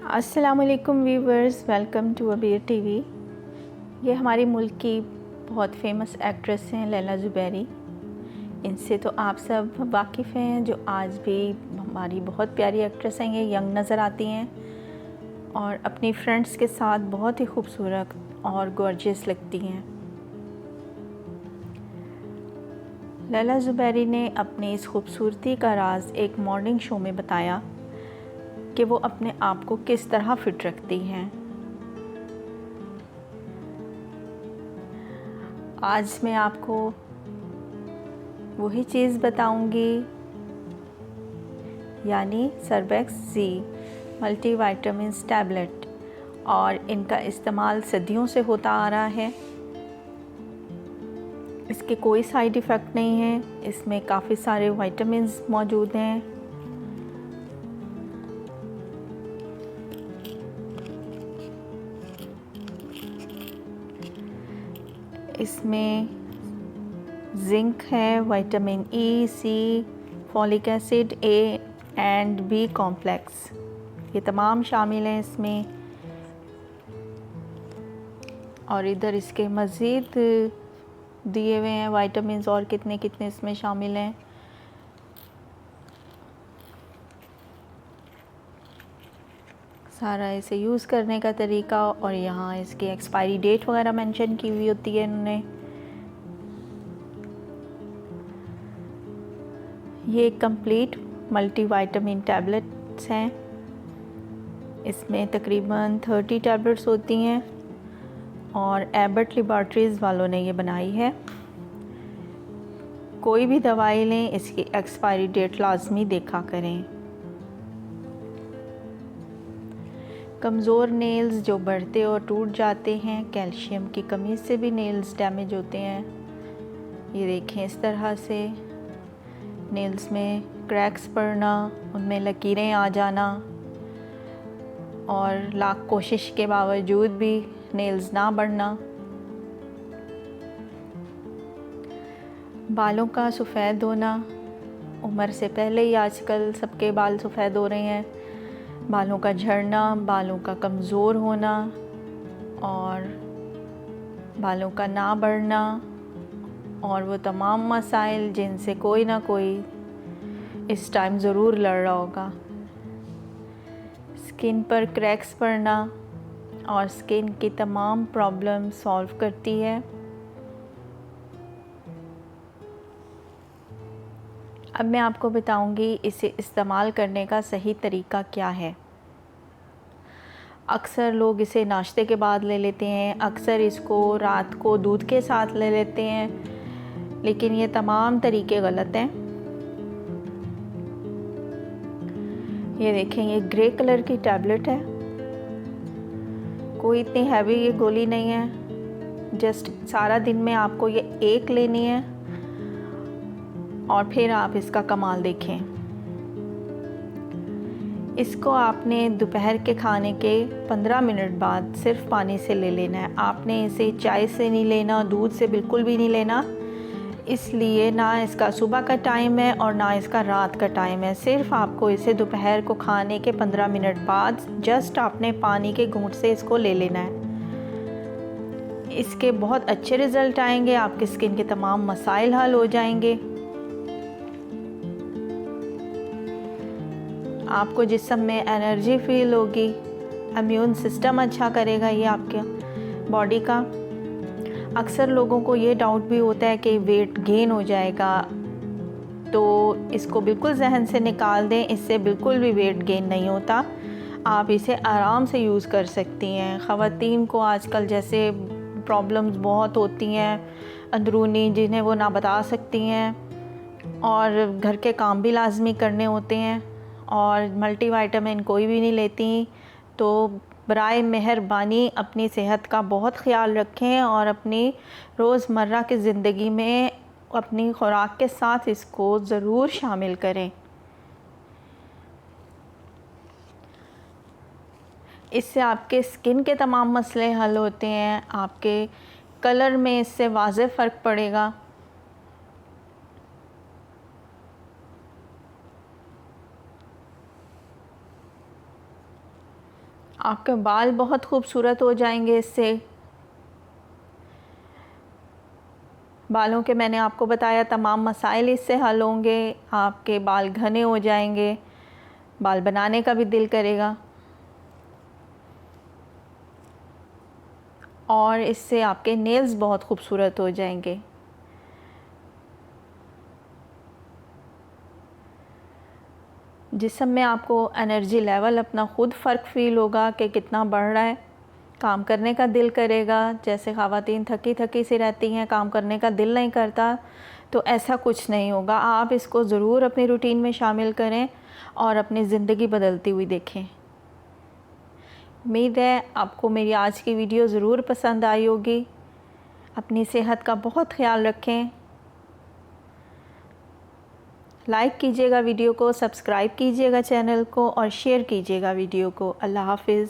अस्सलामुअलैकुम viewers, welcome to अबीर TV. ये हमारे मुल्क की बहुत फेमस एक्ट्रेस हैं लैला ज़ुबैरी। इनसे तो आप सब वाकिफ़ हैं, जो आज भी हमारी बहुत प्यारी एक्ट्रेस हैं। ये यंग नज़र आती हैं और अपनी फ्रेंड्स के साथ बहुत ही खूबसूरत और गॉर्जियस लगती हैं। लैला ज़ुबैरी ने अपनी इस खूबसूरती का राज एक मॉर्निंग शो में बताया कि वो अपने आप को किस तरह फ़िट रखती हैं। आज मैं आपको वही चीज़ बताऊंगी, यानी सर्बेक्स ज़ी मल्टीविटामिन्स टैबलेट, और इनका इस्तेमाल सदियों से होता आ रहा है। इसके कोई साइड इफ़ेक्ट नहीं है। इसमें काफ़ी सारे विटामिन्स मौजूद हैं। इसमें जिंक है, vitamin E, C, folic acid, A and B complex, ये तमाम शामिल हैं इसमें। और इधर इसके मज़ीद दिए हुए हैं विटामिन्स और कितने कितने इसमें शामिल हैं। सारा इसे यूज़ करने का तरीका, और यहाँ इसकी एक्सपायरी डेट वगैरह मेंशन की हुई होती है इन्होंने। ये कंप्लीट मल्टीविटामिन टैबलेट्स हैं। इसमें तकरीबन 30 टैबलेट्स होती हैं और एबट लेबॉरेटरीज़ वालों ने ये बनाई है। कोई भी दवाई लें, इसकी एक्सपायरी डेट लाजमी देखा करें। कमज़ोर नेल्स जो बढ़ते और टूट जाते हैं, कैल्शियम की कमी से भी नेल्स डैमेज होते हैं। ये देखें, इस तरह से नेल्स में क्रैक्स पड़ना, उनमें लकीरें आ जाना, और लाख कोशिश के बावजूद भी नेल्स ना बढ़ना। बालों का सफ़ेद होना, उम्र से पहले ही आजकल सबके बाल सफ़ेद हो रहे हैं। बालों का झड़ना, बालों का कमज़ोर होना और बालों का ना बढ़ना, और वो तमाम मसाइल जिनसे कोई ना कोई इस टाइम ज़रूर लड़ रहा होगा। स्किन पर क्रैक्स पड़ना और स्किन की तमाम प्रॉब्लम सॉल्व करती है। अब मैं आपको बताऊंगी इसे इस्तेमाल करने का सही तरीका क्या है। अक्सर लोग इसे नाश्ते के बाद ले लेते हैं, अक्सर इसको रात को दूध के साथ ले लेते हैं, लेकिन ये तमाम तरीके गलत हैं। ये देखें, ये ग्रे कलर की टैबलेट है। कोई इतनी हैवी ये गोली नहीं है। जस्ट सारा दिन में आपको ये एक लेनी है और फिर आप इसका कमाल देखें। इसको आपने दोपहर के खाने के 15 मिनट बाद सिर्फ पानी से ले लेना है। आपने इसे चाय से नहीं लेना, दूध से बिल्कुल भी नहीं लेना। इसलिए ना इसका सुबह का टाइम है और ना इसका रात का टाइम है। सिर्फ आपको इसे दोपहर को खाने के 15 मिनट बाद जस्ट आपने पानी के घूंट से इसको ले लेना है। इसके बहुत अच्छे रिज़ल्ट आएंगे, आपकी स्किन के तमाम मसाइल हल हो जाएंगे। आपको जिस्म में एनर्जी फील होगी, इम्यून सिस्टम अच्छा करेगा ये आपके बॉडी का। अक्सर लोगों को ये डाउट भी होता है कि वेट गेन हो जाएगा, तो इसको बिल्कुल जहन से निकाल दें। इससे बिल्कुल भी वेट गेन नहीं होता। आप इसे आराम से यूज़ कर सकती हैं। ख़वातीन को आजकल जैसे प्रॉब्लम्स बहुत होती हैं अंदरूनी, जिन्हें वो ना बता सकती हैं, और घर के काम भी लाजमी करने होते हैं और मल्टीविटामिन कोई भी नहीं लेती, तो बराए मेहरबानी अपनी सेहत का बहुत ख़्याल रखें और अपनी रोज़मर्रा की ज़िंदगी में अपनी खुराक के साथ इसको ज़रूर शामिल करें। इससे आपके स्किन के तमाम मसले हल होते हैं। आपके कलर में इससे वाज़ेह फ़र्क पड़ेगा। आपके बाल बहुत खूबसूरत हो जाएंगे इससे। बालों के मैंने आपको बताया तमाम मसाइल इससे हल होंगे। आपके बाल घने हो जाएंगे, बाल बनाने का भी दिल करेगा, और इससे आपके नेल्स बहुत खूबसूरत हो जाएंगे। जिस्म में आपको एनर्जी लेवल अपना ख़ुद फ़र्क फ़ील होगा कि कितना बढ़ रहा है। काम करने का दिल करेगा। जैसे ख़वातीन थकी थकी सी रहती हैं, काम करने का दिल नहीं करता, तो ऐसा कुछ नहीं होगा। आप इसको ज़रूर अपनी रूटीन में शामिल करें और अपनी ज़िंदगी बदलती हुई देखें। उम्मीद है आपको मेरी आज की वीडियो ज़रूर पसंद आई होगी। अपनी सेहत का बहुत ख्याल रखें। लाइक कीजिएगा वीडियो को, सब्सक्राइब कीजिएगा चैनल को और शेयर कीजिएगा वीडियो को। अल्लाह हाफ़िज़।